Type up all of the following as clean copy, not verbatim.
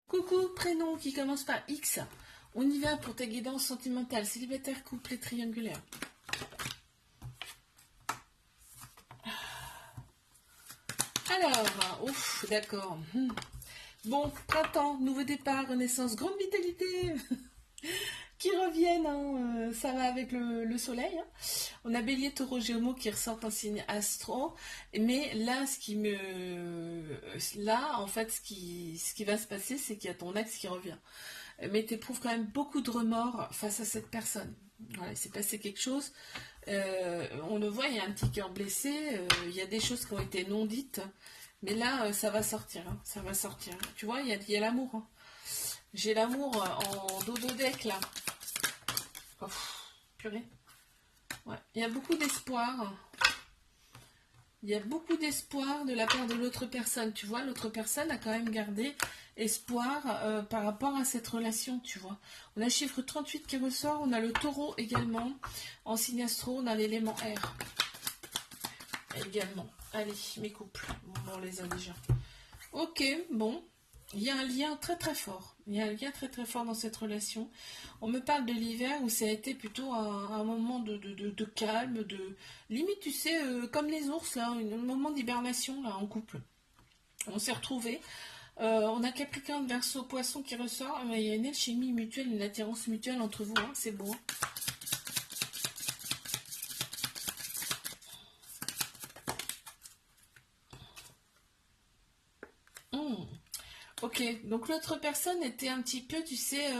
Coucou, prénom qui commence par X. On y va pour ta guidance sentimentale, célibataire, couple et triangulaire. Alors, ouf, d'accord. Bon, printemps, nouveau départ, renaissance, grande vitalité qui reviennent, hein, ça va avec le soleil. Hein. On a Bélier, Taureau, Gémeaux qui ressortent en signe astro, mais là, en fait, ce qui va se passer, c'est qu'il y a ton ex qui revient. Mais tu éprouves quand même beaucoup de remords face à cette personne. Voilà, il s'est passé quelque chose. On le voit, il y a un petit cœur blessé, il y a des choses qui ont été non dites, mais là, ça va sortir. Hein, ça va sortir. Tu vois, il y a l'amour. Hein. J'ai l'amour en dodo deck là. Oh, purée. Ouais. Il y a beaucoup d'espoir. Il y a beaucoup d'espoir de la part de l'autre personne. Tu vois, l'autre personne a quand même gardé espoir par rapport à cette relation, tu vois. On a le chiffre 38 qui ressort. On a le taureau également. En signe astro, on a l'élément R. Également. Allez, mes couples. Bon, on les a déjà. Ok, bon. Il y a un lien très très fort. Il y a un lien très très fort dans cette relation. On me parle de l'hiver où ça a été plutôt un moment de calme, de limite, tu sais, comme les ours, là, un moment d'hibernation là en couple. On s'est retrouvés. On a Capricorne, Verseau, Poisson qui ressort. Mais il y a une alchimie mutuelle, une attirance mutuelle entre vous. Hein, c'est beau. Hein. Ok, donc l'autre personne était un petit peu, tu sais,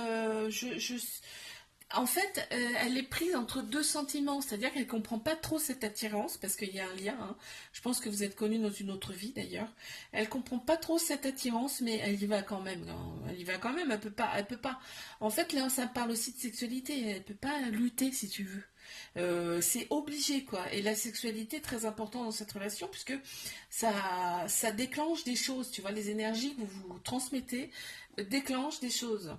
en fait, elle est prise entre deux sentiments, c'est-à-dire qu'elle comprend pas trop cette attirance, parce qu'il y a un lien, hein. Je pense que vous êtes connus dans une autre vie d'ailleurs. Elle comprend pas trop cette attirance, mais elle y va quand même. Hein. Elle y va quand même, elle peut pas. En fait, là, ça parle aussi de sexualité, elle peut pas lutter si tu veux. C'est obligé quoi. Et la sexualité est très importante dans cette relation puisque ça déclenche des choses. Tu vois, les énergies que vous vous transmettez déclenchent des choses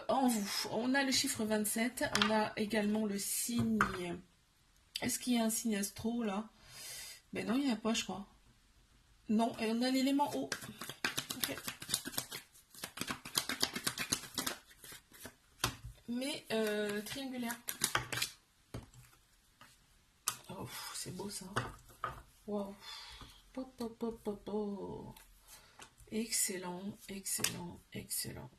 en vous. On a le chiffre 27, on a également le signe. Est-ce qu'il y a un signe astro là? Ben non, il n'y a pas, je crois. Non, et on a l'élément O. Okay. Mais triangulaire. Oh, c'est beau ça. Wow. Excellent, excellent, excellent.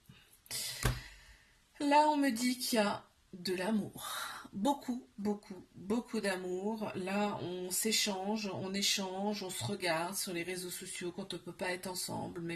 Là, on me dit qu'il y a de l'amour. Beaucoup, beaucoup, beaucoup d'amour. Là, on s'échange, on échange, on se regarde sur les réseaux sociaux quand on ne peut pas être ensemble. Mais